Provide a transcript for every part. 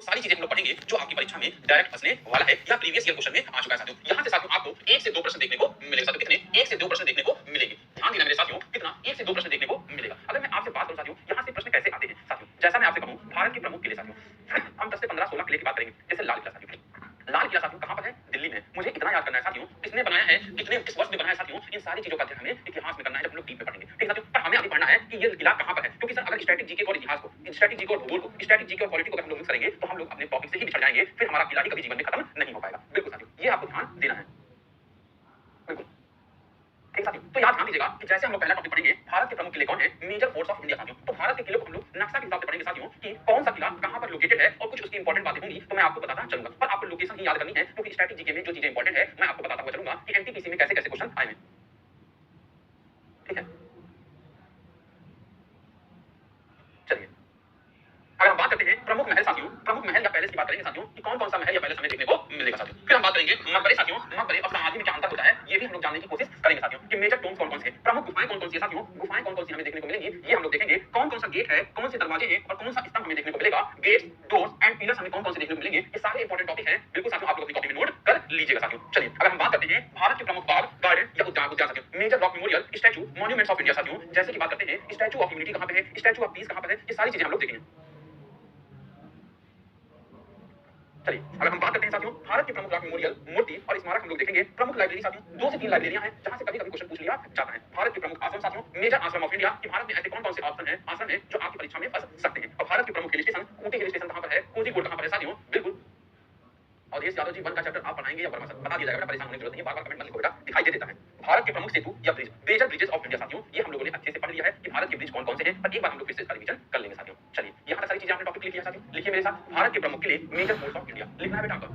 सारी चीजें हम लोग पढ़ेंगे जो आपकी परीक्षा में डायरेक्ट फंसने वाला है या प्रीवियस ईयर क्वेश्चन में आ चुका है साथियों। यहाँ से साथियों आपको 1 से 2 प्रश्न देखने को मिलेगा साथियों। कितने? 1 से 2 प्रश्न देखने को मिलेंगे। ध्यान देना मेरे साथियों, कितना? 1 से 2 प्रश्न देखने को मिलेगा। अगर मैं आपसे बात करूं साथियों, यहाँ से प्रश्न कैसे आते हैं साथियों, जैसा मैं आपसे कहूं भारत के प्रमुख किले साथियों, हम 10 से 15 16 किले की बात करेंगे। जैसे लाल किला साथियों, लाल किला साथियों कहां पर है? दिल्ली में। मुझे इतना याद करना है साथियों, किसने बनाया है, किस वर्ष में बनाया है साथियों, इन सारी चीजों का अध्ययन हमें इतिहास में करना है जब हम लोग डीप में पढ़ेंगे। ठीक है साथियों, पर हमें अभी पढ़ना है कि ये किला कहां पर है, क्योंकि सर अगर स्टैटिक जीके और इतिहास को, स्टैटिक जीके और भूगोल को, स्टैटिक जीके और पॉलिटी को अगर हम लोग मिक्स करेंगे तो हम लोग अपने टॉपिक से ही बिछड़ जाएंगे, फिर हमारा किला ही कभी जीवन में खत्म नहीं हो पाएगा। बिल्कुल साथियों, ये आपको ध्यान देना है। बिल्कुल ठीक साथियों, तो याद ध्यान दीजिएगा कि जैसे हम लोग पहला टॉपिक पढ़ेंगे भारत के प्रमुख किले कौन है, मेजर फोर्ट्स ऑफ इंडिया साथियों। तो भारत के किले को हम लोग नक्शा के हिसाब से पढ़ेंगे साथियों कि कौन सा किला कहां पर लोकेटेड है और कुछ उसकी इंपॉर्टेंट बातें होंगी तो मैं आपको बताता चलूंगा। पर आपको लोकेशन ही याद करनी है, क्योंकि स्टैटिक जीके में जो चीजें इंपॉर्टेंट है मैं आपको बताता हुआ चलूंगा कि एनटीपीसी में कैसे कैसे क्वेश्चन आए हैं। ठीक है, चलिए अगर हम बात करते हैं प्रमुख महल साथियों, प्रमुख महल या पैलेस की बात करेंगे साथियों कि कौन कौन सा महल या पैलेस हमें देखने को मिलेगा साथियों। फिर हम बात करेंगे मकबरे साथियों, मकबरे और समाधि में क्या अंतर होता है ये भी हम लोग जानने की कोशिश करेंगे साथियों कि मेजर टोम्स कौन कौन से हैं, प्रमुख गुफाएं कौन कौन सी है साथियों, गुफाएं कौन कौन सी हमें देखने को मिलेंगी ये हम लोग देखेंगे। कौन कौन सा गेट है, कौन से दरवाजे हैं और कौन सा स्तंभ हमें देखने को मिलेगा, गेट्स, डोर्स एंड पिलर्स हमें कौन कौन से देखने को मिलेंगे, ये सारे इंपॉर्टेंट टॉपिक हैं। बिल्कुल साथियों आप लोग अपनी कॉपी में नोट कर लीजिएगा साथियों। चलिए अगर हम बात करते हैं भारत के प्रमुख बाग, गार्डन या उद्यान साथियों, major rock memorial, statue, monuments of India साथियों, जैसे कि बात करते हैं स्टैचू ऑफ यूनिटी कहां पे है, स्टैचू ऑफ पीस कहां पर है, ये सारी चीजें हम लोग देखेंगे। चलिए अगर हम बात करते हैं साथियों भारत के प्रमुख रॉक मेमोरियल, मूर्ति और स्मारक हम लोग देखेंगे। प्रमुख लाइब्रेरी साथियों 2 से 3 लाइब्रेरियां हैं जहां से कभी-कभी क्वेश्चन पूछ लिया जाता है। भारत के प्रमुख आश्रम साथियों, मेजर आश्रम ऑफ इंडिया कि भारत में ऐसे कौन-कौन से आश्रम हैं जो आपकी परीक्षा में फंस सकते हैं। और भारत के प्रमुख hill station, Ooty hill station कहां पर है, कोझीकोड कहां पर है साथियों। बिल्कुल अवधेश यादव जी 1 का चैप्टर आप पढ़ाएंगे या वर्मा सर बता दिया जाएगा, परेशान होने की जरूरत नहीं है, बार-बार कमेंट मत लिखो बेटा, दिखाई दे देता है। भारत के प्रमुख सेतु या bridge, major bridges of India साथियों, ये हम लोगों ने अच्छे से पढ़ लिया है कि भारत के ब्रिज कौन-कौन से हैं, पर एक बार हम लोग फिर से इसका रिवीजन कर लेंगे साथियों। चलिए यहां तक सारी चीजें आपने टॉपिक लिख लिया साथियों, लिखिए मेरे साथ भारत के प्रमुख किले, मेजर फोर्ट्स ऑफ इंडिया लिखना है बेटा आपको।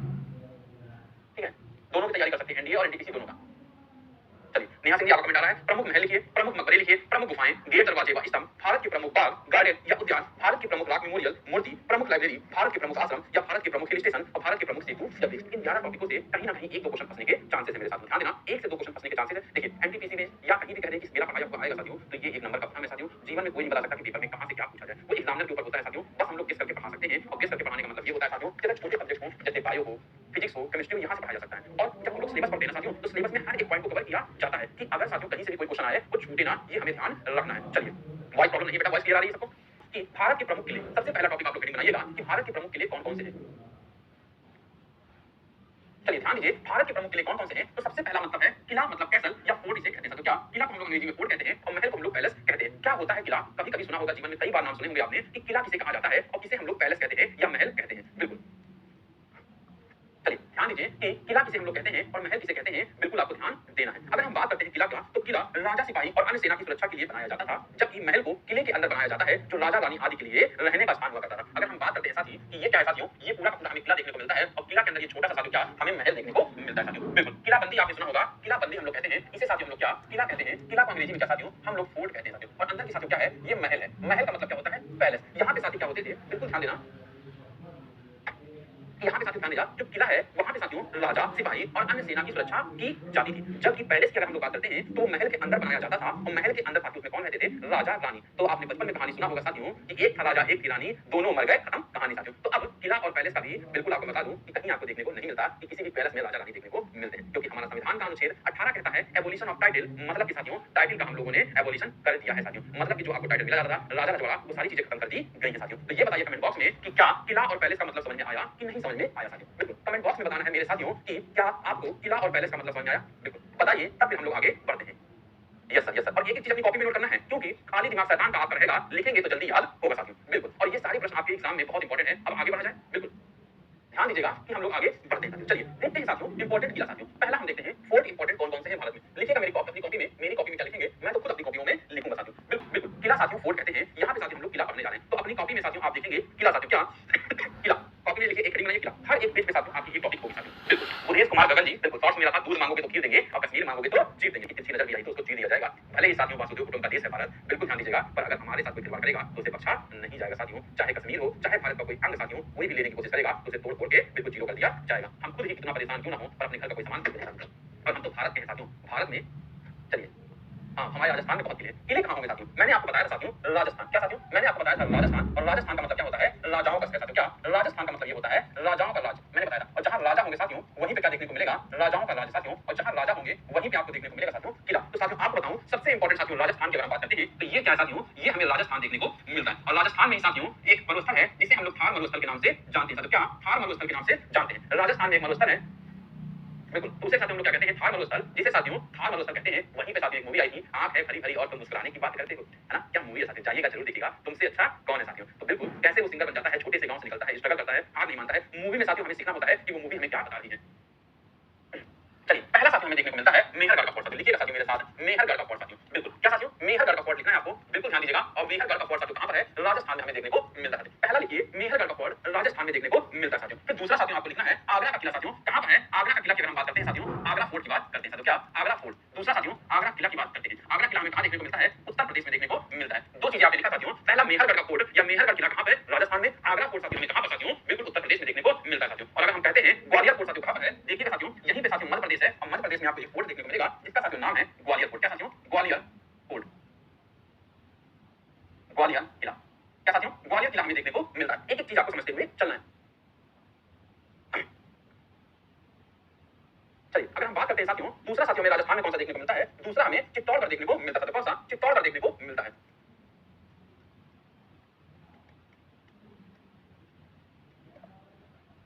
ठीक है, दोनों की तैयारी कर सकते हैं, एनडीए और एनटीपीसी दोनों का। चलिए नेहा सिंह जी आपका कमेंट आ रहा है, प्रमुख महल लिखिए, प्रमुख मकबरे लिखिए, प्रमुख गुफाएं, गेट, दरवाजे व स्तंभ, भारत के प्रमुख बाग, गार्डन या उद्यान, भारत के प्रमुख रॉक मेमोरियल, मूर्ति, प्रमुख लाइब्रेरी, भारत के प्रमुख आश्रम या भारत के प्रमुख हिल स्टेशन और भारत के प्रमुख सेतु या ब्रिज। इन 11 टॉपिकों से कहीं ना कहीं एक दो क्वेश्चन फंसने के चांसेस है मेरे साथ, ध्यान देना 1 से 2 क्वेश्चन फंसने के चांसेस है। देखिए एनटीपीसी में या कहीं भी कह दें कि मेरा पढ़ाई आपको आएगा साथियों, तो ये एक नंबर का काम है साथियों। जीवन में कोई नहीं बता सकता कि पेपर में कहां से क्या पूछा जाए, वो एग्जामिनर के ऊपर होता है साथियों। बस हम लोग गेस करके पढ़ा सकते हैं और गेस करके पढ़ाने का मतलब ये होता है साथियों कि छोटे सब्जेक्ट हो जैसे बायो हो, फिजिक्स हो, केमिस्ट्री हो, यहाँ से पढ़ाया जा सकता है। और जब हम लोग सिलेबस पढ़ते हैं ना साथियों, तो सिलेबस में हर एक पॉइंट को कवर किया जाता है कि अगर साथियों कहीं से भी कोई क्वेश्चन आए वो छूटे ना, ये हमें ध्यान रखना है। चलिए वॉइस प्रॉब्लम नहीं है बेटा, वॉइस क्लियर आ रही है सबको कि भारत के प्रमुख किले, सबसे पहला टॉपिक आप लोग हेडिंग बनाइएगा कि भारत के प्रमुख किले कौन-कौन से हैं। चलिए ध्यान दीजिए भारत के प्रमुख किले कौन-कौन से हैं, तो सबसे पहला मतलब है किला, मतलब कैसल या फोर्ट इसे कहते हैं साथियों। क्या किला को हम लोग अंग्रेजी में फोर्ट कहते हैं और महल को हम लोग पैलेस कहते हैं। क्या होता है किला, कभी-कभी सुना होगा, जीवन में कई बार नाम सुने होंगे आपने कि किला किसे कहा जाता है और किसे हम लोग पैलेस कहते हैं या महल कहते हैं। बिल्कुल चलिए ध्यान दीजिए कि किला किसे हम लोग कहते हैं और महल किसे कहते हैं, बिल्कुल आपको ध्यान देना है। अगर हम बात करते हैं किला का, तो किला राजा, सिपाही और अन्य सेना की सुरक्षा के लिए बनाया जाता था, जबकि महल को किले के अंदर बनाया जाता है जो राजा रानी आदि के लिए रहने का स्थान हुआ करता था। अगर हम बात करते हैं साथी कि ये क्या है साथियों, ये पूरा का पूरा हमें किला देखने को मिलता है और किला के अंदर ये छोटा सा साथियों क्या हमें महल देखने को मिलता है साथियों। बिल्कुल किलाबंदी आपने सुना होगा, किलाबंदी हम लोग कहते हैं, इसे साथियों हम लोग क्या किला कहते हैं। किला को अंग्रेजी में क्या साथियों हम लोग फोर्ट कहते हैं साथियों। और अंदर की साथियों क्या है, ये महल है। महल का मतलब क्या होता है, पैलेस। यहाँ पे साथी क्या होते थे, बिल्कुल ध्यान देना, यहाँ पे साथियों ध्यान देना, जो किला है वहां पे साथियों राजा, सिपाही और अन्य सेना की सुरक्षा की जाती थी। जबकि पैलेस की अगर हम लोग बात करते हैं तो महल के अंदर बनाया जाता था और महल के अंदर साथियों में कौन रहते थे, राजा रानी। तो आपने बचपन में कहानी सुना होगा साथियों कि एक था राजा एक थी रानी, दोनों मर गए, खत्म कहानी साथियों। तो अब किला और पैलेस का भी बिल्कुल आपको बता दूं कि कहीं आपको देखने को नहीं मिलता कि किसी भी पैलेस में राजा रानी देखने को मिलते हैं, क्योंकि हमारा संविधान का अनुच्छेद 18 कहता है एबोलिशन ऑफ टाइटल, मतलब कि साथियों टाइटल का हम लोगों ने एबोलिशन कर दिया है साथियों। मतलब कि जो आपको टाइटल मिला जाता था राजा रजवाड़ा, वो सारी चीजें खत्म कर दी गई है साथियों। तो ये बताइए कमेंट बॉक्स में कि क्या किला और पैलेस का मतलब समझ में आया कि नहीं समझ में आया साथियों। बिल्कुल कमेंट बॉक्स में बताना है मेरे साथियों कि क्या आपको किला और पैलेस का मतलब समझ में आया, बिल्कुल बताइए, तब फिर हम लोग आगे बढ़ते हैं। Yes sir, yes sir. और एक एक चीज अपनी कॉपी में नोट करना है, क्योंकि खाली दिमाग शैतान का आपका रहेगा, लिखेंगे तो जल्दी याद होगा साथियों। बिल्कुल, और ये सारे प्रश्न आपके एग्जाम में बहुत इंपॉर्टेंट है। अब आगे बढ़ा जाए, बिल्कुल ध्यान दीजिएगा कि हम लोग आगे बढ़ते हैं। चलिए देखते हैं साथियों इंपॉर्टेंट किला साथियों। पहला हम देखते हैं फोर्ट इंपॉर्टेंट कौन कौन से हैं भारत में। लिखिएगा मेरी कॉपी, अपनी कॉपी में, मेरी कॉपी में क्या लिखेंगे, मैं तो खुद अपनी कॉपियों में लिखूंगा साथियों। बिल्कुल बिल्कुल किला साथियों फोर्ट कहते हैं। यहाँ पे साथियों हम लोग किला पढ़ने जा रहे हैं, तो अपनी कॉपी में साथियों आप देखेंगे किला साथियों क्या किला, कॉपी में लिखिए, एक हेडिंग बनाइए किला। हर एक पेज पे साथियों आपकी एक टॉपिक होगी साथियों। बिल्कुल बुधेश कुमार गगन जी, बिल्कुल शॉर्ट्स में रखा, दूध मांगोगे तो खीर देंगे और कश्मीर मांगोगे तो चीर देंगे। किसी नजर भी आई तो उसको चीर दिया जाएगा। भले ही साथियों वासुदेव कुटुंब का देश है भारत, बिल्कुल ध्यान दीजिएगा, पर अगर हमारे साथ कोई खिलवाड़ करेगा तो उसे बख्शा नहीं जाएगा साथियों। चाहे कश्मीर हो, चाहे भारत का कोई अंग साथियों, कोई भी लेने की कोशिश करेगा तो उसे तोड़ फोड़ के बिल्कुल जीरो कर दिया जाएगा। हम खुद ही कितना परेशान क्यों ना हो, पर अपने घर का कोई सामान खरीद नहीं सकते। और हम तो भारत के हैं साथियों, भारत में चलिए हाँ हमारे राजस्थान में बहुत किले हैं। किले कहाँ होंगे साथियों, मैंने आपको बताया था साथियों राजस्थान। क्या साथियों, मैंने आपको बताया था राजस्थान। और राजस्थान का मतलब क्या होता है, राजाओं का शहर साथियों। क्या राजस्थान का मतलब ये होता है राजाओं का राज, मैंने बताया था। और जहां राजा होंगे साथियों वहीं पे क्या देखने को मिलेगा, राजाओं का राज साथियों। और जहां राजा होंगे वहीं पे आपको देखने को मिलेगा साथियों किला। तो साथियों आपको बताऊं सबसे इंपॉर्टेंट साथियों राजस्थान की अगर हम बात करते हैं तो ये क्या है साथियों, ये हमें राजस्थान देखने को मिलता है। और राजस्थान में ही साथियों एक मरुस्थल है जिसे हम लोग थार मरुस्थल के नाम से जानते हैं साथियों। क्या थार मरुस्थल के नाम से जानते हैं। राजस्थान में एक मरुस्थल है, बिल्कुल दूसरे साथियों हम लोग क्या कहते हैं थार मरुस्थल, जिसे साथियों थार मरुस्थल कहते हैं। वहीं पे साथियों एक मूवी आई थी आंख है भरी भरी और तुम मुस्कुराने की बात करते हो, है ना। क्या मूवी है साथियों, जाइएगा जरूर देखिएगा। तुमसे अच्छा कौन है साथियों। तो बिल्कुल कैसे वो सिंगर बन जाता है, छोटे से गांव से निकलता है, स्ट्रगल करता है, हार नहीं मानता है। मूवी में साथियों हमें सीखना होता है कि वो मूवी हमें क्या बता रही है। चलिए पहला साथियों हमें देखने को मिलता है मेहरगढ़ का फोर्ट साथियों। लिखिएगा साथियों मेरे साथ, मेहरगढ़ का फोर्ट साथियों। बिल्कुल क्या साथियों, मेहरगढ़ का फोर्ट लिखना है आपको, बिल्कुल ध्यान दीजिएगा। और मेहरगढ़ का फोर्ट साथियों कहां पर है, राजस्थान में हमें देखने को मिलता है। पहला लिखिए मेहरगढ़ का फोर्ट राजस्थान में देखने को मिलता है साथियों। फिर दूसरा साथियों आपको लिखना है आगरा का किला साथियों। कहां पर है आगरा का किला की अगर हम बात करते हैं साथियों, आगरा फोर्ट की बात करते हैं साथियों। क्या आगरा फोर्ट। दूसरा साथियों आगरा किला की बात करते हैं। आगरा किला हमें कहां देखने को मिलता है, उत्तर प्रदेश में देखने को मिलता है। दो चीजें आपने लिखा साथियों, पहला मेहरगढ़ का फोर्ट या मेहरगढ़ किला कहां पर है, राजस्थान में। आगरा फोर्ट साथियों हमें कहां पर साथियों, बिल्कुल उत्तर प्रदेश में देखने को मिलता है साथियों। और अगर हम कहते हैं ग्वालियर फोर्ट साथियों कहां पर है, देखिएगा साथियों यहीं पे साथियों मध्य प्रदेश है। और मध्य प्रदेश में आपको एक फोर्ट देखने को मिलेगा जिसका साथियों नाम है ग्वालियर फोर्ट। क्या साथियों, ग्वालियर फोर्ट, ग्वालियर किला। क्या साथियों, ग्वालियर किला हमें देखने को मिलता है। एक एक चीज आपको समझते हुए चलना है। चलिए अगर हम बात करते हैं साथियों दूसरा साथियों हमें राजस्थान में कौन सा देखने को मिलता है, दूसरा हमें चित्तौड़गढ़ देखने को मिलता है। कौन सा, चित्तौड़गढ़ देखने को मिलता है।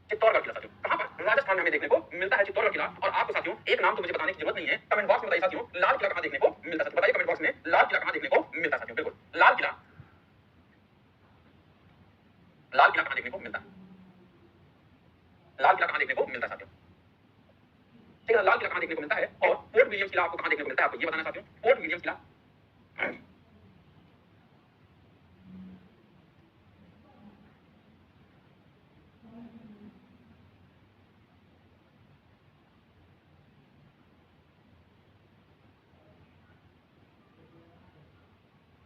चित्तौड़गढ़ किला साथियों कहां पर, राजस्थान में हमें देखने को मिलता है चित्तौड़गढ़ किला। और आपको साथियों एक नाम तो मुझे बताने की जरूरत नहीं है, कमेंट बॉक्स में बताइए साथियों लाल किला कहां देखने को मिलता है। बताइए कमेंट बॉक्स में लाल किला कहां देखने को मिलता है साथियों। बिल्कुल लाल किला, लाल किला कहां देखने को मिलता है, लाल किला कहां देखने को मिलता है साथियों। ठीक है, लाल किला कहां देखने को मिलता है। और फोर्ट विलियम किला आपको कहां देखने को मिलता है, आपको ये बताना साथियों। फोर्ट विलियम किला,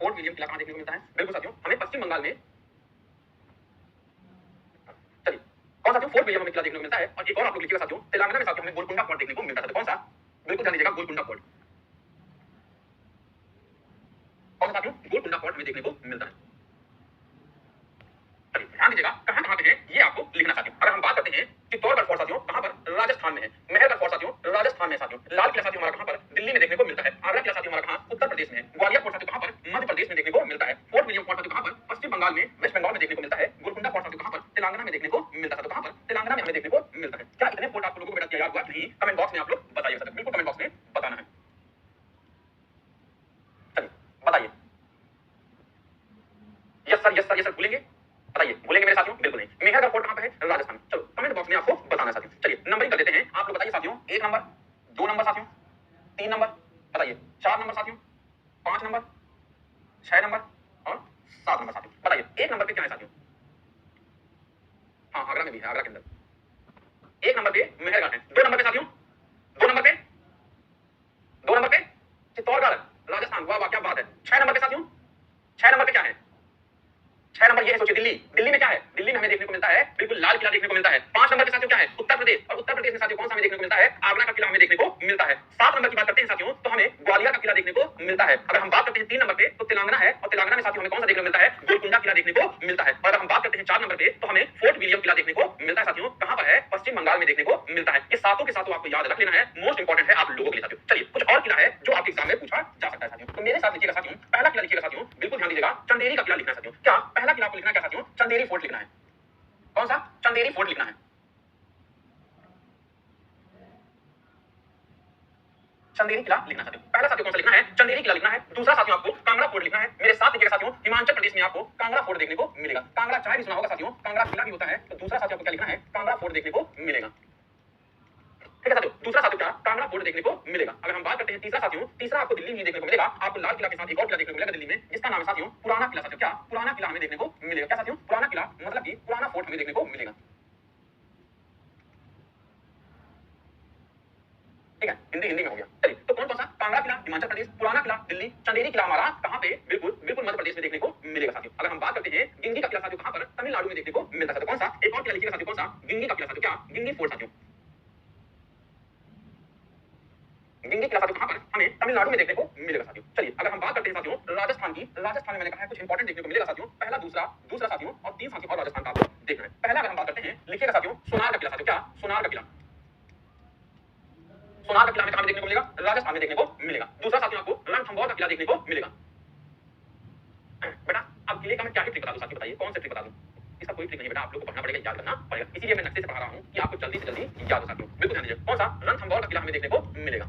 फोर्ट विलियम किला कहां देखने को मिलता है, बिल्कुल साथियों हमें पश्चिम बंगाल में। चलिए कौन साथियों, फोर्ट विलियम हमें किला देखने को मिलता है। और एक और आप लोग लिखिएगा साथियों, तेलंगाना में साथियों हमें गोलकुंडा फोर्ट देखने को मिलता है। कौन सा, बिल्कुल ध्यान दीजिएगा गोलकुंडा फोर्ट। कौन सा साथियों, गोलकुंडा फोर्ट हमें देखने को मिलता है। चलिए ध्यान दीजिएगा कहां कहां पे है ये आपको लिखना साथियों। अगर हम बात करते हैं चित्तौड़गढ़ फोर्ट साथियों कहां पर, राजस्थान में है। मेहरगढ़ फोर्ट साथियों राजस्थान में साथियों। लाल किला साथियों हमारा कहां पर, दिल्ली में देखने को मिलता है। आगरा किला साथियों हमारा कहां, उत्तर प्रदेश में है। ग्वालियर फोर्ट साथियों कहां पर, मध्य प्रदेश में देखने को मिलता है। फोर्ट विलियम फोर्ट साथियों कहां पर, पश्चिम बंगाल में, वेस्ट बंगाल में देखने को मिलता है। गोलकुंडा फोर्ट साथियों कहां पर, तेलंगाना में देखने को मिलता है। कहां पर, तेलंगाना में हमें देखने को मिलता है। क्या इतने फोर्ट आप लोगों को बेटा याद हुआ नहीं, कमेंट बॉक्स में आप लोग बताइए साथियों, बिल्कुल कमेंट बॉक्स में बताना है। चलिए बताइए, yes sir, yes sir, yes sir, भूलेंगे, बताइए भूलेंगे मेरे साथियों, बिल्कुल नहीं। मेहरगढ़ फोर्ट कहां पे है, राजस्थान में। चलो कमेंट बॉक्स में आपको बताना है साथियों। चलिए नंबरिंग कर देते हैं, आप लोग बताइए साथियों। एक नंबर, दो नंबर साथियों, तीन नंबर, बताइए चार नंबर साथियों, पांच नंबर, छह नंबर और सात नंबर साथियों। बताइए एक नंबर पे क्या है साथियों। हाँ आगरा में भी है, आगरा के अंदर। एक नंबर पे मेहरगढ़ है। दो नंबर पे साथियों, दो नंबर पे, दो नंबर पे चित्तौड़गढ़ राजस्थान। वाह वाह क्या बात है। छह नंबर पे साथियों, छह नंबर पे क्या है, छह नंबर ये है, सोचिए दिल्ली। दिल्ली में क्या है, दिल्ली में हमें देखने को मिलता है बिल्कुल लाल किला देखने को मिलता है। पांच नंबर के साथियों क्या है, उत्तर प्रदेश। और उत्तर प्रदेश में साथियों कौन सा हमें देखने को मिलता है, आगरा का किला हमें देखने को मिलता है। सात नंबर की बात करते हैं साथियों तो हमें ग्वालियर का किला देखने को मिलता है। अगर हम बात करते हैं तीन नंबर पे तो तेलंगाना है। और तेलंगाना में साथियों हमें कौन सा देखने को मिलता है, गोलकुंडा किला देखने को मिलता है। और अगर हम बात करते हैं चार नंबर पे तो हमें फोर्ट विलियम किला देखने को मिलता है साथियों। कहां पर है, पश्चिम बंगाल में देखने को मिलता है। ये सातों के सातों आपको याद रख लेना है, मोस्ट इंपॉर्टेंट है आप लोगों के लिए साथियों। चलिए कुछ और किला है जो आपके एग्जाम में पूछा जा सकता है साथियों, तो मेरे साथ लिखिएगा साथियों। पहला किला लिखिएगा साथियों, बिल्कुल ध्यान दीजिएगा, चंदेरी का किला लिखना है साथियों। क्या पहला किला आपको लिखना है क्या साथियों, चंदेरी फोर्ट लिखना है। कौन सा, चंदेरी फोर्ट लिखना है। चंदेरी किला लिखना साथियों। पहला साथियों कौन सा लिखना है, चंदेरी किला लिखना है। दूसरा साथियों आपको कांगड़ा फोर्ट लिखना है। मेरे साथ लिखिएगा साथियों, हिमाचल प्रदेश में आपको कांगड़ा फोर्ट देखने को मिलेगा। कांगड़ा चाय भी सुना होगा साथियों, कांगड़ा किला भी होता है। तो दूसरा साथियों आपको क्या लिखना है, कांगड़ा फोर्ट देखने को मिलेगा। ठीक है साथियों, दूसरा साथियों क्या, कांगड़ा फोर्ट देखने को मिलेगा। अगर हम बात करते हैं तीसरा साथियों, तीसरा आपको दिल्ली में देखने को मिलेगा। आपको लाल किला के साथ एक और किला देखने को मिलेगा दिल्ली में, जिसका नाम है साथियों पुराना किला साथियों। क्या पुराना किला हमें देखने को मिलेगा। क्या साथियों, पुराना किला मतलब कि पुराना फोर्ट हमें देखने को मिलेगा। ठीक है, हिंदी हिंदी में हो गया। चलिए तो कौन कौन सा, कांगड़ा किला हिमाचल प्रदेश, पुराना किला दिल्ली, चंदेरी किला हमारा कहां पे, बिल्कुल बिल्कुल मध्य प्रदेश में देखने को मिलेगा साथियों। अगर हम बात करते हैं गिंगी का किला साथियों कहां पर, तमिलनाडु में देखने को मिलता है। कौन सा, एक और किला लिखिएगा साथियों, कौन सा, गिंगी का किला साथियों। क्या गिंगी फोर्ट साथियों, गिंगी किला साथियों कहां पर हमें तमिलनाडु में देखने को मिलेगा साथियों। चलिए अगर हम बात करते हैं साथियों राजस्थान की, राजस्थान में मैंने कहा है कुछ इंपॉर्टेंट देखने को मिलेगा साथियों। पहला दूसरा दूसरा साथियों और तीन साथियों और राजस्थान का आपको देखना है। पहला अगर हम बात करते हैं लिखिएगा साथियों सोनार का किला साथियों। क्या सोनार का किला, सोनार का किला हमें कहां देखने को मिलेगा? राजस्थान में देखने को मिलेगा। दूसरा साथियों आपको रणथंभौर का किला देखने को मिलेगा। बेटा अब किले का मैं क्या ट्रिक बता दूं साथियों, बताइए कौन सा ट्रिक बता दूं? इसका कोई ट्रिक नहीं बेटा, आप लोगों को पढ़ना पड़ेगा, याद करना पड़ेगा। इसीलिए मैं नक्शे से पढ़ा रहा हूं कि आपको जल्दी से जल्दी याद हो साथियों। बिल्कुल ध्यान दीजिए। कौन सा? रणथंभौर का किला हमें देखने को मिलेगा।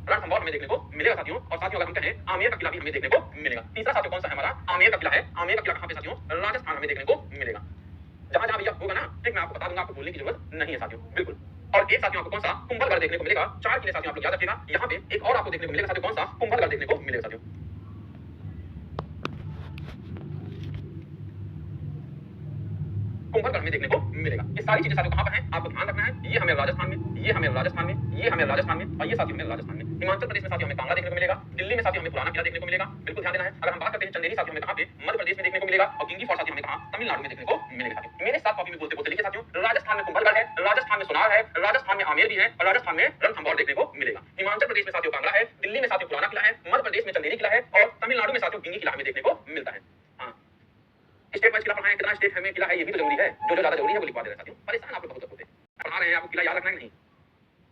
रणथंभौर हमें देखने को मिलेगा साथियों। और साथियों अगर हम कहें आमेर का किला भी हमें देखने को मिलेगा। तीसरा साथियों कौन सा है हमारा? आमेर का किला है। आमेर का किला कहां पे साथियों? राजस्थान में देखने को मिलेगा। जहां जहां भैया होगा ना ठीक मैं आपको बता दूंगा, आपको बोलने की जरूरत नहीं है साथियों। बिल्कुल। और एक साथियों आपको कौन सा? कुंभलगढ़ देखने को मिलेगा। चार किले साथियों आप लोग याद रखिएगा। यहाँ पे एक और आपको देखने को मिलेगा साथियों। कौन सा? कुंभलगढ़ देखने को मिलेगा साथियों। कुंभलगढ़ में देखने को मिलेगा। ये सारी चीजें साथियों कहां पर हैं आपको ध्यान रखना है। ये हमें राजस्थान में, ये हमें राजस्थान में, ये हमें राजस्थान में और ये साथियों हमें राजस्थान में। हिमाचल प्रदेश में साथियों हमें कांगड़ा देखने को मिलेगा। दिल्ली में साथियों हमें पुराना किला देखने को मिलेगा। बिल्कुल ध्यान देना है। अगर हम बात करते हैं चंदेरी साथियों हमें कहां पे? मध्य प्रदेश में देखने को मिलेगा। और किंगी फॉर साथियों हमें कहां? तमिलनाडु में देखने को मिलेगा साथियों। मेरे साथ कॉपी में बोलते बोलते लिखिए साथियों राजस्थान में कुंभलगढ़ है, राजस्थान में सोनार है, राजस्थान में आमेर भी है और राजस्थान में रणथंभौर देखने को मिलेगा। हिमाचल प्रदेश में साथियों कांगड़ा है, दिल्ली में साथियों पुराना किला है, मध्य प्रदेश में चंदेरी किला है और तमिलनाडु में साथियों किंगी किला हमें देखने को मिलता है। हाँ स्टेट वाइज किला पढ़ाएं, कितना स्टेट में किला है ये भी तो जरूरी है। जो ज्यादा जरूरी है वो लिखवा दे रहे साथियों। परेशान आप लोग बहुत होते हैं। पढ़ा रहे हैं आपको किला याद रखना है नहीं।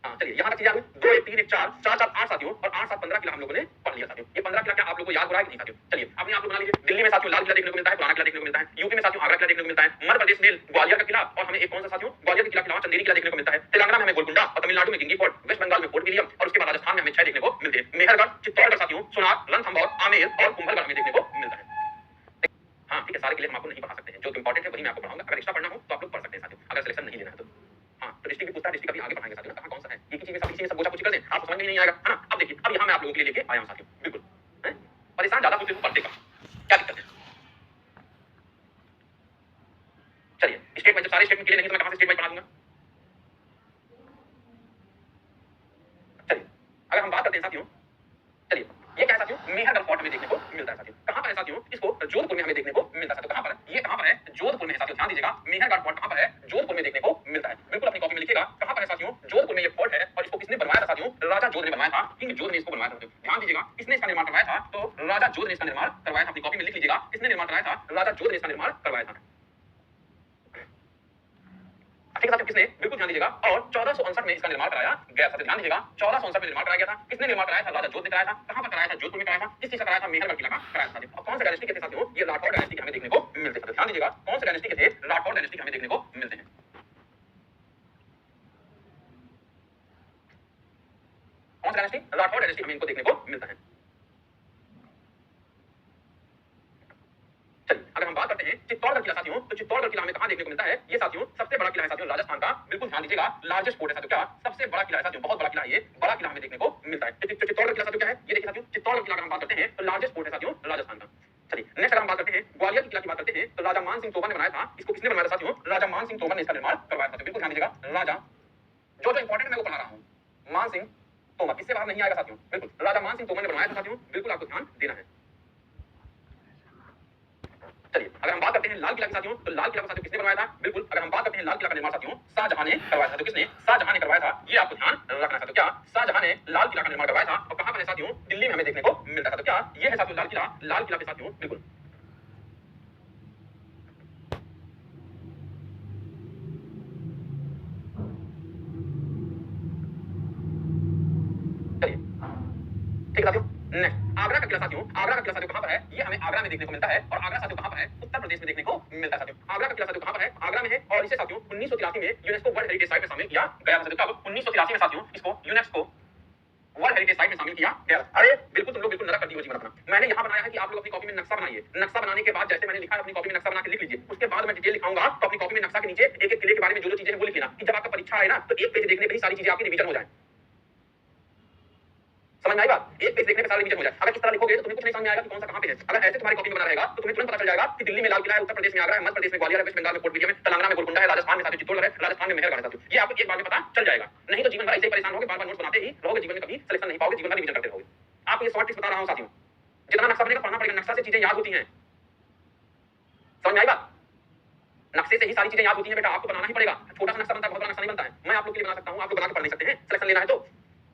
हाँ चलिए यहाँ तक चीजें आ गई। 2 1 3 1 4 4 4 8 साथियों और 8 7 15 किला हम लोगों ने पढ़ लिया साथियों। ये 15 किला क्या आप लोगों को याद हो रहा है कि नहीं साथियों? चलिए अपने आप लोग बना लीजिए। दिल्ली में साथियों लाल किला देखने को मिलता है, पुराना किला देखने को मिलता है। यूपी में साथियों आगरा किला देखने को मिलता है। मध्य प्रदेश में ग्वालियर का किला और हमें एक कौन सा साथियों? ग्वालियर का किला के अलावा चंदेरी किला देखने को मिलता है। तेलंगाना में हमें गोलकुंडा और तमिलनाडु में गिंगी फोर्ट, वेस्ट बंगाल में फोर्ट विलियम और उसके बाद राजस्थान में हमें 6 देखने को मिलते हैं। मेहरगढ़, चित्तौड़गढ़ साथियों, सोनार, रणथंभौर, आमेर और कुंभलगढ़ में देखने को मिलता है। हाँ ठीक है, सारे किले हम आपको नहीं पढ़ा सकते हैं। जो इंपॉर्टेंट है वही मैं आपको पढ़ाऊंगा। अगर एक्स्ट्रा पढ़ना हो तो आप लोग पढ़ सकते हैं साथियों, अगर सिलेक्शन नहीं लेना है तो। हाँ तो डिस्ट्रिक्ट भी पूछता है, डिस्ट्रिक्ट का भी आगे पढ़ाएंगे साथियों। कहाँ कौन सा है एक ही चीज में सब सब पूछा कर दें आपको समझ में नहीं आएगा है ना। अब देखिए अब यहाँ मैं आप लोगों के लिए लेके आया हूँ साथियों। बिल्कुल परेशान ज्यादा होते पढ़ते का क्या दिक्कत है? चलिए स्टेट में जब सारे स्टेट में किले नहीं तो मैं कहाँ से स्टेट में पढ़ा दूंगा। चलिए अगर हम बात करते हैं साथियों, चलिए ये क्या है साथियों? मेहरगढ़ फोर्ट हमें देखने को मिलता है साथियों। कहां पर है साथियों? इसको जोधपुर में हमें देखने को मिलता है साथियों। कहां पर? ये कहां पर है? जोधपुर में है साथियों। ध्यान दीजिएगा मेहरगढ़ फोर्ट कहां पर है? जोधपुर में देखने को मिलता है। बिल्कुल अपनी कॉपी में लिखिएगा कहां पर है साथियों? जोधपुर में ये फोर्ट है और इसको किसने बनवाया था साथियों? राजा जोध ने बनवाया था। किंग जोध ने इसको बनवाया था साथियों। ध्यान दीजिएगा किसने इसका निर्माण करवाया था? तो राजा जोध ने इसका निर्माण करवाया था। अपनी कॉपी में लिख लीजिएगा किसने निर्माण करवाया था? राजा जोध ने इसका निर्माण करवाया था। ठीक है साथियों किसने? बिल्कुल ध्यान दीजिएगा। और 1459 में इसका निर्माण कराया गया था। ध्यान दीजिएगा 1459 में निर्माण कराया गया था। किसने निर्माण कराया था? राजा जोध ने कराया था। कहां पर कराया था? जोधपुर में कराया था। किस चीज का कराया था? मेहरगढ़ किला का कराया था साथियों। और कौन सा डायनेस्टी के थे साथियों? ये राठौर डायनेस्टी के हमें देखने को मिलते हैं। ध्यान दीजिएगा कौन से डायनेस्टी के थे? राठौर डायनेस्टी के हमें देखने को मिलते हैं। कौन सा डायनेस्टी? राठौर डायनेस्टी हमें इनको देखने को मिलता है। चलिए अगर हम बात करते हैं चित्तौड़गढ़ किला साथियों, तो चित्तौड़गढ़ किला हमें कहां देखने को मिलता है? ये साथियों सबसे बड़ा किला है साथियों राजस्थान का। बिल्कुल ध्यान दीजिएगा लार्जेस्ट फोर्ट है साथियों। क्या? सबसे बड़ा किला है साथियों, बहुत बड़ा किला है ये। बड़ा किला हमें देखने को मिलता है। चित्तौड़गढ़ किला साथियों क्या है? ये देखिए साथियों चित्तौड़गढ़ किला अगर हम बात करते हैं तो लार्जेस्ट फोर्ट है साथियों राजस्थान का। चलिए नेक्स्ट अगर हम बात करते हैं ग्वालियर किला की बात करते हैं तो राजा मान सिंह तोमर ने बनाया था। इसको किसने बनवाया था साथियों? राजा मान सिंह तोमर ने इसका निर्माण करवाया था। बिल्कुल ध्यान दीजिएगा राजा जो इंपॉर्टेंट मैं वो पढ़ा रहा हूँ मान सिंह तोमर, इससे बाहर नहीं आएगा साथियों। बिल्कुल राजा मान सिंह तोमर ने बनवाया था साथियों। बिल्कुल आपको ध्यान देना है। चलिए अगर हम बात करते हैं लाल किला की साथियों, तो लाल किला को साथियों किसने बनवाया था? बिल्कुल अगर हम बात करते हैं लाल किला का निर्माण साथियों शाहजहां ने करवाया था। तो किसने? शाहजहां ने करवाया था। ये आपको ध्यान रखना है साथियों। क्या? शाहजहां ने लाल किला का निर्माण करवाया था। और कहां पर है साथियों? दिल्ली में हमें देखने को मिलता था। तो क्या ये है साथियों लाल किला? लाल किला के साथियों बिल्कुल चलिए ठीक है साथियों। नेक्स्ट आगरा का किला साथियों, आगरा का किला साथियों कहां पर है? ये हमें आगरा में देखने को मिलता है। और आगरा साथियों कहां पर है? उत्तर प्रदेश में देखने को मिलता है साथियों। आगरा का किला साथियों कहां पर है? आगरा में है। और इसे साथियों 1983 में यूनेस्को वर्ल्ड हेरिटेज साइट में शामिल किया गया था साथियों। कब? 1983 में साथियों इसको यूनेस्को वर्ल्ड हेरिटेज साइट में शामिल किया गया। अरे बिल्कुल तुम लोग बिल्कुल नरक कर दियो जीवन अपना। मैंने यहाँ बनाया है कि आप लोग अपनी कॉपी में नक्शा बनाइए। नक्शा बनाने के बाद जैसे मैंने लिखा है अपनी कॉपी में नक्शा बना के लिख लीजिए। उसके बाद मैं डिटेल लिखाऊंगा तो अपनी कॉपी में नक्शा के नीचे एक एक किले के बारे में जो जो चीजें हैं वो लिख लेना कि जब आपका परीक्षा आए ना तो एक पेज देखने पे ही सारी चीजें आपकी रिवीजन हो जाए। समझ में आई बात? एक पेज देखने पे सारा रिवीजन हो जाए। अगर इस तरह लिखोगे तो तुम्हें कुछ नहीं समझ में आएगा कि कौन सा कहां पे है। अगर ऐसे तुम्हारी कॉपी में बना रहेगा तो तुम्हें तुरंत पता चल जाएगा कि दिल्ली में लाल किला है, उत्तर प्रदेश में आगरा है, मध्य प्रदेश में ग्वालियर है, वेस्ट बंगाल में फोर्ट विलियम है, तेलंगाना में गोलकुंडा है, राजस्थान में साथियों चित्तौड़गढ़ है, राजस्थान में मेहरगढ़ है साथियों। ये आपको एक बार में पता चल जाएगा। नहीं तो जीवन भर ऐसे ही परेशान होगे, बार-बार नोट्स बनाते ही रहोगे, जीवन में कभी सिलेक्शन नहीं पाओगे, जीवन भर रिवीजन करते रहोगे। आपको ये शॉर्ट ट्रिक्स बता रहा हूं साथियों। जितना नक्शा बनेगा पढ़ना पड़ेगा, नक्शा से चीजें याद होती हैं। समझ में आई बात? नक्शे से ही सारी चीजें याद होती हैं बेटा, आपको बनाना ही पड़ेगा। छोटा सा नक्शा बनता है, बहुत बड़ा नक्शा नहीं बनता है। मैं आप लोग के लिए बना सकता हूँ, आप लोग बना के पढ़ नहीं सकते हैं, सिलेक्शन लेना है तो।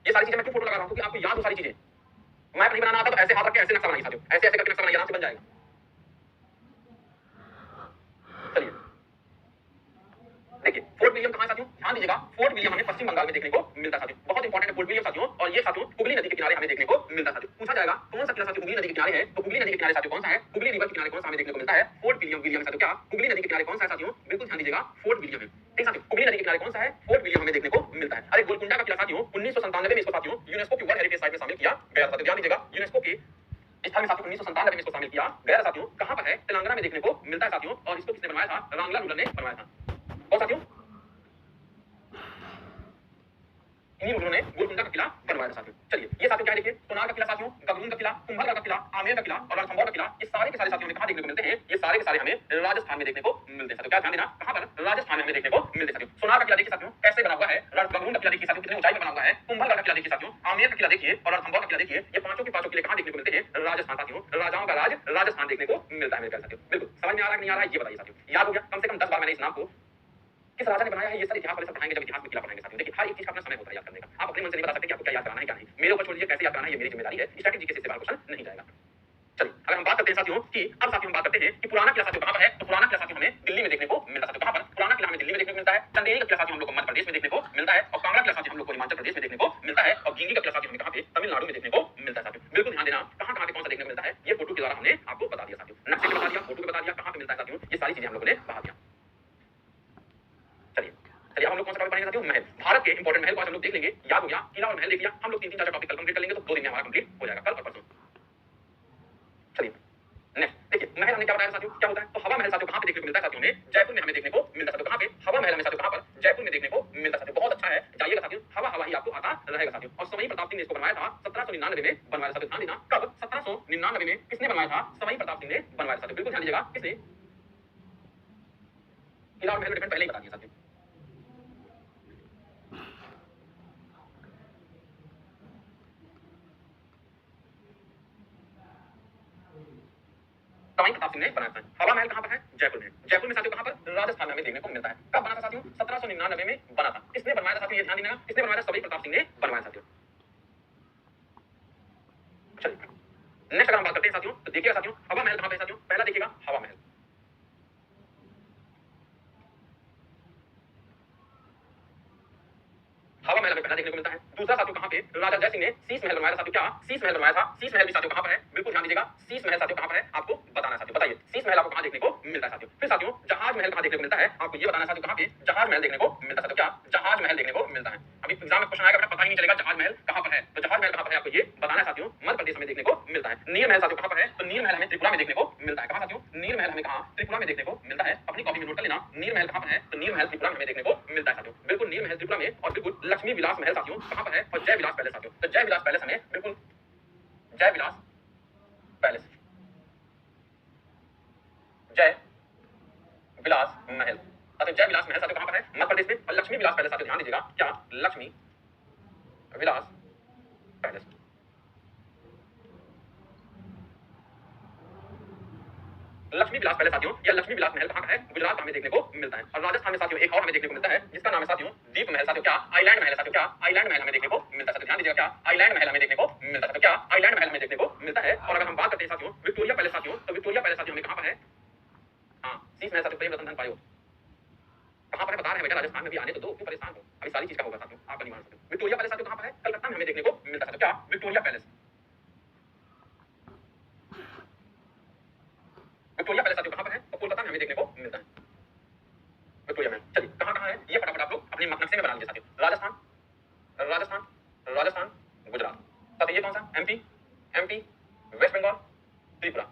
ये सारी चीजें मैं क्यों फोटो लगा रहा हूँ, क्योंकि आपको याद हो सारी चीजें। मैप नहीं बनाना आता तो ऐसे हाथ रख के ऐसे नक्शा बनाइए साथियों, ऐसे ऐसे करके नक्शा बनाइए, आराम से बन जाएगा। चलिए देखिए, फोर्ट विलियम कहाँ है साथियों, ध्यान दीजिएगा। फोर्ट विलियम हमें पश्चिम बंगाल में देखने को मिलता है साथियों, बहुत इंपॉर्टेंट है फोर्ट विलियम साथियों। और ये साथियों हुगली नदी के किनारे हमें देखने को मिलता है साथियों। पूछा जाएगा कौन सा किला साथियों हुगली नदी के किनारे है, तो हुगली नदी के किनारे साथियों कौन सा है, हुगली रिवर के किनारे कौन सा हमें देखने को मिलता है, फोर्ट विलियम। विलियम साथियों क्या हुगली नदी के किनारे कौन सा है साथियों, बिल्कुल ध्यान दीजिएगा, फोर्ट विलियम है। ठीक साथियों, हुगली नदी के किनारे कौन सा है, फोर्ट विलियम हमें देखने को मिलता है। अरे गोलकुंडा का किला साथियों 1997 में इसको साथियों यूनेस्को की वर्ल्ड हेरिटेज साइट में शामिल किया गया था। ध्यान दीजिएगा, यूनेस्को के स्थल में साथियों 1997 में इसको शामिल किया गया साथियों। कहां पर है, तेलंगाना में देखने को मिलता है साथियों। और इसको किसने बनवाया था, रामलाल रूलर ने बनवाया था। कौन साथियों, इन्हीं लोगों ने गोलकुंडा का किला बनवाया था साथियों। चलिए ये साथियों क्या है, देखिए सोनार का किला साथियों, गगनून का किला, कुंभलगढ़ का किला, आमेर का किला और रणथंभौर का किला, ये सारे के सारे साथियों हमें कहां देखने को मिलते हैं, ये सारे के सारे हमें राजस्थान में देखने को मिलते हैं साथियों। क्या ध्यान देना, कहां पर, राजस्थान में हमें देखने को मिलते हैं साथियों। सोनार का किला देखिए साथियों कैसे बना हुआ है, गगनून का किला देखिए साथियों कितनी ऊंचाई में बना हुआ है, कुंभलगढ़ का किला देखिए साथियों, आमेर का किला देखिए और रणथंभौर का किला देखिए, ये पांचों के पांचों किले कहां देखने को मिलते हैं, राजस्थान साथियों। राजाओं का राज राजस्थान देखने को मिलता है मेरे प्यारे साथियों। बिल्कुल समझ में आ रहा है कि नहीं आ रहा है, ये बताइए साथियों। याद हो गया, कम से कम 10 बार मैंने इस नाम को किस राजा ने बनाया है, ये सारे इतिहास वाले सब पढ़ाएंगे जब इतिहास में किला पढ़ाएंगे साथियों। देखिए हर एक चीज का अपना समय होता है याद करने का, आप अपने मन से नहीं बता सकते कि आपको क्या याद कराना है क्या नहीं। मेरे ऊपर छोड़िए कैसे याद कराना है, ये मेरी जिम्मेदारी है, स्ट्रैटेजी के से बाहर क्वेश्चन नहीं जाएगा। चलिए अगर हम बात करते हैं साथियों कि अब साथियों हम बात करते हैं कि पुराना किला साथियों कहां पर है, तो पुराना किला साथियों हमें दिल्ली में देखने को मिलता है साथियों। कहां पर, पुराना किला हमें दिल्ली में देखने को मिलता है। चंदेरी का किला साथियों हम लोग को मध्य प्रदेश में देखने को मिलता है और कांगड़ा किला साथियों हम लोग को हिमाचल प्रदेश में देखने को मिलता है और गिंगी का किला साथियों हमें कहां पे, तमिलनाडु में देखने को मिलता है साथियों। बिल्कुल ध्यान देना, कहां कहां पे कौन सा देखने को मिलता है, ये फोटो के द्वारा हमने आपको बता दिया साथियों, नक्शे पे बता दिया, फोटो पे बता दिया, कहां पे मिलता है साथियों, ये सारी चीजें हम लोगों ने बता दिया। चलिए चलिए अब हम लोग कौन सा टॉपिक पढ़ेंगे साथियों, महल। भारत के इंपॉर्टेंट महल को आज हम लोग देख लेंगे, याद हो गया, किला और महल देख लिया, हम लोग 3-3 4 टॉपिक कल कंप्लीट कर लेंगे तो 2 दिन में हमारा कंप्लीट हो जाएगा, कल और परसों। चलिए नेक्स्ट देखिए, महल हमने क्या बताया साथियों, क्या होता है, तो हवा महल साथियों कहां पे देखने को मिलता है साथियों, हमें जयपुर में हमें देखने को मिलता है साथियों। कहां पे, हवा महल हमें साथियों कहां पर, जयपुर में देखने को मिलता है साथियों। बहुत अच्छा है, जाइएगा साथियों, हवा हवा ही आपको आता रहेगा साथियों। और सवाई प्रताप सिंह ने इसको बनवाया था 1799 में बनवाया साथियों। ध्यान देना, कब, 1799 में किसने बनवाया था, सवाई प्रताप सिंह ने बनवाया साथियों। बिल्कुल ध्यान दीजिएगा, किसने, किला और महल में डिफरेंट पहले ही बता दिया साथियों। सवाई प्रताप सिंह ने बनाया था। हवा महल कहां पर है, जयपुर में। जयपुर में साथियों कहां पर, राजस्थान में हमें देखने को मिलता है। कब बना था साथियों, 1799 में बना था। किसने बनवाया था साथियों, ये ध्यान देना, किसने बनवाया था, सवाई प्रताप सिंह ने बनवाया साथियों। चलिए नेक्स्ट अगर हम बात करते हैं साथियों, तो देखिएगा साथियों हवा महल कहां पे है साथियों, पहला देखिएगा हवा महल। हवा महल हमें पहला देखने को मिलता है। दूसरा साथियों कहां पे, राजा जय सिंह ने शीश महल बनवाया था साथियों। क्या शीश महल बनवाया था, शीश महल भी साथियों कहां पर है, बिल्कुल ध्यान दीजिएगा, शीश महल साथियों कहां पर है आपको बताना है साथियों। बताइए शीश महल आपको कहां देखने को मिलता है साथियों। फिर साथियों जहाज महल कहां देखने को मिलता है, आपको ये बताना है साथियों, कहां पे जहाज महल देखने को मिलता है साथियों। क्या जहाज महल देखने को मिलता है, अभी एग्जाम में क्वेश्चन आएगा बेटा, पता ही नहीं चलेगा जहाज महल कहां पर है, तो जहाज महल कहां पर है आपको ये बताना है साथियों, मध्य प्रदेश में देखने को मिलता है। नील महल साथियों कहां पर है, तो नील महल हमें त्रिपुरा में देखने को मिलता है। कहां साथियों, नील महल हमें कहां, त्रिपुरा में देखने को मिलता है। अपनी कॉपी में नोट कर लेना, नील महल कहां पर है, तो नील महल त्रिपुरा में हमें देखने को मिलता है साथियों। बिल्कुल नील महल त्रिपुरा में। और बिल्कुल लक्ष्मी विलास महल साथियों कहां पर है, और जय विलास पैलेस साथियों, तो जय विलास पैलेस हमें बिल्कुल, जय विलास पैलेस, जय विलास महल साथियों, जय विलास महल साथियों कहां पर है, मध्य प्रदेश में। और लक्ष्मी विलास पैलेस साथियों ध्यान दीजिएगा, क्या लक्ष्मी विलास पैलेस, लक्ष्मी विलास पैलेस साथियों या लक्ष्मी विलास महल कहां का है, गुजरात में हमें देखने को मिलता है। और राजस्थान में साथियों एक और हमें देखने को मिलता है जिसका नाम है साथियों दीप महल साथियों। क्या आइलैंड महल साथियों, क्या आइलैंड महल हमें देखने को मिलता है। ध्यान दीजिएगा, क्या आइलैंड महल हमें देखने को मिलता है, क्या आइलैंड महल हमें देखने को मिलता है। और अगर हम बात करते हैं साथियों विक्टोरिया पैलेस साथियों, तो विक्टोरिया पैलेस साथियों हमें कहां पर है, हां शीश महल साथियों, प्रेम रतन धन पायो कहां पर है बता रहे हैं बेटा, राजस्थान में भी आने तो दो, क्यों परेशान हो, अभी सारी चीज का होगा साथियों, आप नहीं मान सकते। विक्टोरिया पैलेस साथियों कहां पर है, कलकत्ता में हमें देखने को मिलता है। क्या विक्टोरिया पैलेस, विक्टोरिया पैलेस साथियों कहां पर है, तो कोलकाता में हमें देखने को मिलता है विक्टोरिया महल। चलिए कहां कहां है ये फटाफट आप लोग अपने नक्शे में बना लीजिए साथियों। राजस्थान, राजस्थान, राजस्थान, गुजरात साथियों, ये कौन सा, MP, MP, West Bengal, Tripura.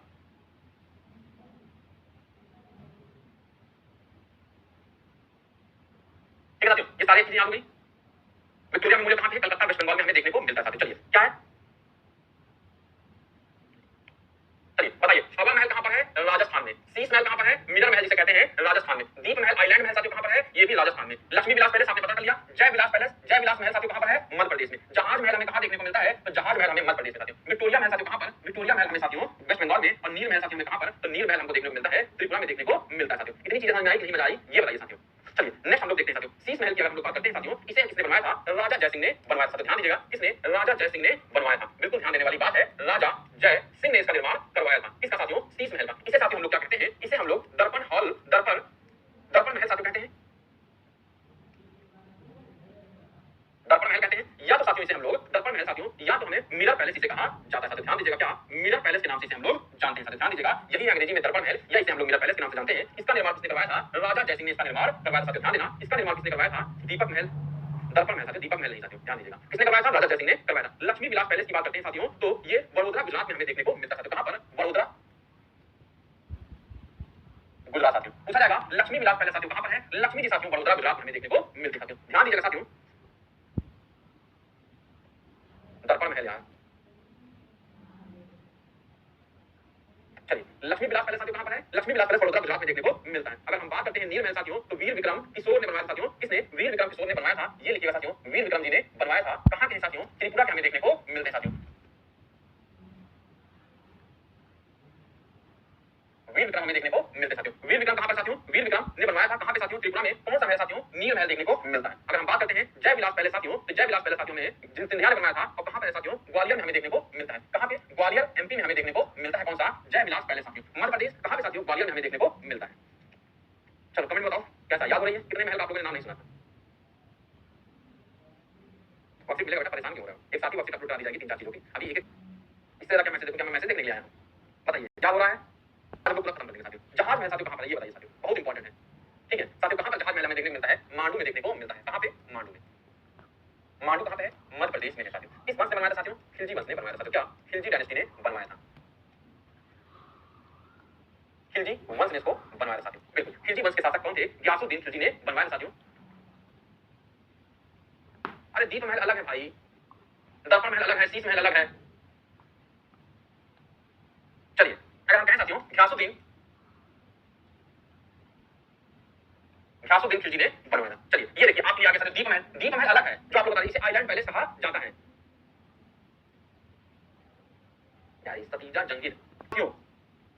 ठीक है साथियों, ये सारी चीजें याद हो गई। विक्टोरिया मेमोरियल कहां पे, कलकत्ता वेस्ट बंगाल में हमें देखने को मिलता है साथियों। चलिए क्या है, चलिए बताइए हवा महल कहां पर है, राजस्थान में। शीश महल कहां पर है, मिरर महल जिसे कहते हैं, राजस्थान में। दीप महल आइलैंड महल साथियों कहां पर है, ये भी राजस्थान में। लक्ष्मी विलास पैलेस आपने पता कर लिया, जय विलास पैलेस, जय विलास महल साथियों कहां पर है, मध्य प्रदेश में। जहाज महल हमें कहां देखने को मिलता है, तो जहाज महल हमें मध्य प्रदेश में साथियों। विक्टोरिया महल साथियों कहां पर, विक्टोरिया महल हमें साथियों वेस्ट बंगाल में। और नील महल साथियों में कहां पर, तो नील महल हमको देखने को मिलता है त्रिपुरा में देखने को मिलता है साथियों। इतनी चीजें समझ में आई कि नहीं मजा आई, ये बताइए साथियों। चलिए नेक्स्ट हम लोग देखते हैं साथियों, शीश महल की अगर हम लोग बात करते हैं साथियों, इसे किसने बनवाया था, राजा जय सिंह ने बनवाया था। ध्यान दीजिएगा, किसने, राजा जय सिंह ने बनवाया था। बिल्कुल ध्यान देने वाली बात है, राजा जय सिंह ने इसका निर्माण करवाया था। किसका साथियों, शीश महल का। इसे साथियों हम लोग क्या कहते हैं, इसे हम लोग दर्पण हॉल, दर्पण दर्पण महल साथियों कहते हैं, दर्पण महल कहते हैं। या तो साथियों इसे हम लोग दर्पण महल साथियों, या तो हमें मिरर पैलेस इसे कहा जाता है साथियों। ध्यान दीजिएगा, क्या मिरर पैलेस के नाम से इसे हम लोग जानते हैं साथियों। ध्यान दीजिएगा, यही है अंग्रेजी में दर्पण महल, या इसे हम लोग मिरर पैलेस के नाम से जानते हैं। इसका निर्माण किसने करवाया था, राजा जय सिंह ने इसका निर्माण करवाया था साथियों। ध्यान देना, इसका निर्माण किसने करवाया था, दीपक महल, दर्पण महल साथियों, दीपक महल नहीं साथियों। ध्यान दीजिएगा, किसने करवाया था, राजा जय सिंह ने करवाया था। लक्ष्मी विलास पैलेस की बात करते हैं साथियों, तो ये वडोदरा गुजरात में हमें देखने को मिलता है साथियों। कहां पर, वडोदरा गुजरात साथियों। पूछा जाएगा लक्ष्मी विलास पैलेस साथियों कहां पर है, लक्ष्मी जी साथियों वडोदरा गुजरात में हमें देखने को मिलती है साथियों। ध्यान दीजिएगा साथियों, दर्पण महल यार, चलिए लक्ष्मी विलास पैलेस साथियों कहां पर है, लक्ष्मी विलास पैलेस वडोदरा गुजरात में देखने को मिलता है। अगर हम बात करते हैं नील महल साथियों, तो वीर विक्रम किशोर ने बनवाया था साथियों। किसने, वीर विक्रम किशोर ने बनवाया था। ये लिखिएगा साथियों, वीर विक्रम जी ने बनवाया था। कहां के हैं साथियों, त्रिपुरा के हमें देखने को मिलते हैं साथियों। वीर विक्रम हमें देखने को मिलते हैं साथियों। वीर विक्रम कहां पर साथियों, वीर विक्रम ने बनवाया था कहां पे साथियों, त्रिपुरा में। कौन सा महल साथियों, नील महल देखने को मिलता है। अगर हम बात करते हैं जय विलास पैलेस साथियों, तो जय विलास पैलेस साथियों में सिंधिया ने बनवाया था, और कहां पर है साथियों, ग्वालियर में हमें देखने को मिलता है। कहां पे, ग्वालियर एमपी में हमें देखने को मिलता है। कौन सा, जय विलास पैलेस साथियों। मध्य प्रदेश कहां पे साथियों, ग्वालियर में हमें देखने को मिलता है। चलो कमेंट में बताओ कैसा याद हो रही है, कितने महल का आप लोगों ने नाम नहीं सुना था। वापसी मिलेगा बेटा, परेशान क्यों हो रहे हो, एक साथी वापसी कंप्लीट करा दी जाएगी 3-4 चीजों की। अभी एक इससे ज्यादा क्या मैसेज देखूं, क्या मैं मैसेज देखने के लिए आया हूं, बताइए क्या हो रहा है। हम लोग खत्म कर देंगे साथियों। जहाज महल साथियों कहां पर है, ये बताइए साथियों, बहुत इंपॉर्टेंट है। ठीक है साथियों, कहां पर जहाज महल हमें देखने को मिलता है, मांडू में देखने को मिलता है। कहां पे, मांडू में। मांडू कहां पे है, मध्य प्रदेश में है साथियों। किस वंश ने बनवाया था साथियों, खिलजी वंश ने बनवाया था साथियों। क्या, खिलजी डायनेस्टी ने बनवाया था, खिलजी वंश ने इसको बनवाया था साथियों। बिल्कुल, खिलजी वंश के शासक कौन थे, गयासुद्दीन खिलजी ने बनवाया था साथियों। अरे दीप महल अलग है भाई, दर्पण महल अलग है, शीश महल अलग है। चलिए अगर हम कहें साथियों, गयासुद्दीन खिलजी ने बनवाया था। चलिए ये देखिए आपके आगे साथियों, दीप महल, दीप महल अलग है, जो आप लोग बता दीजिए, इसे आइलैंड पैलेस कहा जाता है। यार सतीजा जंगीर क्यों,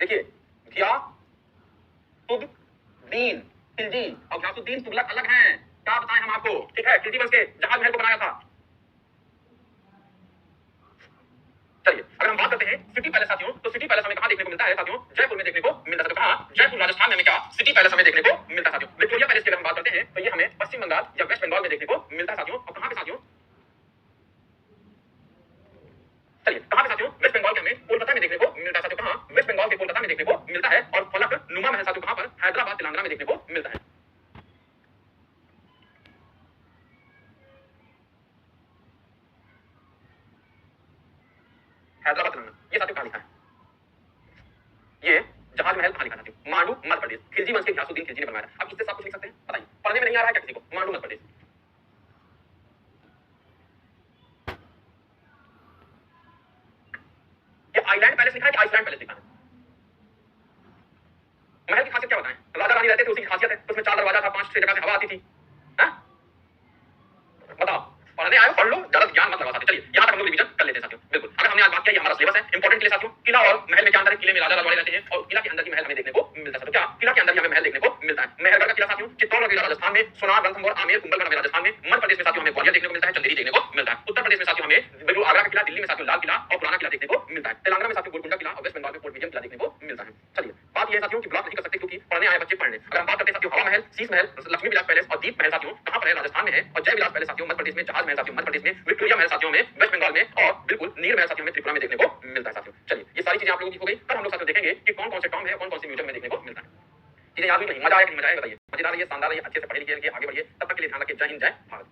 देखिए गयासुद्दीन खिलजी और गयासुद्दीन तुगलक अलग हैं। क्या बताएं हम आपको, ठीक है, खिलजी वंश के जहाज महल को बनाया था। चलिए अगर हम बात करते हैं सिटी पैलेस साथियों, तो सिटी पैलेस हमें कहां देखने को मिलता है साथियों, जयपुर में देखने को मिलता है। कहां, जयपुर राजस्थान में हमें क्या, सिटी पैलेस हमें देखने को मिलता है साथियों। विक्टोरिया पैलेस की अगर हम बात करते हैं, तो ये हमें पश्चिम बंगाल या वेस्ट बंगाल में देखने को मिलता है साथियों। और कहां पे साथियों, चलिए कहां पे साथियों, वेस्ट बंगाल के हमें कोलकाता में देखने को मिलता है साथियों। कहां, वेस्ट बंगाल के कोलकाता में देखने को मिलता है। और फलक नुमा महल साथियों कहां पर, हैदराबाद तेलंगाना में देखने को मिलता है। हैदराबाद तेलंगाना, ये साथियों कहां लिखा है, ये जहाज महल कहां लिखा है साथियों, मांडू मध्य प्रदेश, खिलजी वंश के गयासुद्दीन खिलजी ने बनवाया था। अब इससे सब कुछ लिख सकते हैं, बताइए पढ़ने में नहीं आ रहा है क्या किसी को, मांडू मध्य प्रदेश। ये आइलैंड पैलेस लिखा है कि आइसलैंड पैलेस लिखा है। महल की खासियत क्या बताएं, राजा रानी रहते थे, उसी की खासियत है। उसमें 4 दरवाजा था, 5-6 जगह से हवा आती थी। हाँ? बताओ, पढ़ने आए हो पढ़ लो, ज्यादा ज्ञान मत लगाओ साथियों। चलिए यहाँ तक हम लोग रिवीजन कर लेते हैं साथियों। बिल्कुल, अगर हमने आज बात किया, ये हमारा सिलेबस है, इंपॉर्टेंट के लिए साथियों। किला और महल में क्या अंतर है, किले में राजा रजवाड़े रहते हैं, और किला के अंदर की महल हमें देखने को मिलता है साथियों। क्या, किला के अंदर ही हमें महल देखने को मिलता है। मेहरगढ़ का किला साथियों, चित्तौड़गढ़ का किला राजस्थान में, सोनार, रणथंभौर, आमेर, कुंभलगढ़ हमें राजस्थान में, मध्य प्रदेश में साथियों हमें ग्वालियर देखने को मिलता है, चंदेरी देखने को मिलता है। उत्तर प्रदेश में साथियों हमें बिल्कुल आगरा का किला, दिल्ली में साथियों लाल किला और पुराना किला देखने को मिलता है। तेलंगाना में साथियों गोलकुंडा किला और वेस्ट बंगाल में फोर्ट विलियम किला देखने को मिलता है। चलिए बात यह है साथियों कि ब्लॉक नहीं कर सकते, क्योंकि पढ़ने आए बच्चे पढ़ने। अगर हम बात करते हैं साथियों, हवा महल, शीश महल, लक्ष्मी विलास पैलेस और दीप महल साथियों कहां पर है, राजस्थान में है। और जय विलास पैलेस साथियों मध्य प्रदेश में, जहाज महल साथियों मध्य प्रदेश में, विक्टोरिया महल साथियों में वेस्ट बंगाल में, और बिल्कुल नील महल साथियों में त्रिपुरा में देखने को मिलता है साथियों। चलिए ये सारी चीजें आप लोगों की हो गई। कल हम लोग साथियों देखेंगे कि कौन कौन से टर्म है और कौन कौन से म्यूजियम में देखने को मिलता है। चीजें याद हुई नहीं, मजा आया कि नहीं मजा आया बताइए, मजेदार रहिए, शानदार रहिए, अच्छे से पढ़े लिखे आगे बढ़िए। तब तक के लिए ध्यान रखिए, जय हिंद, जय भारत।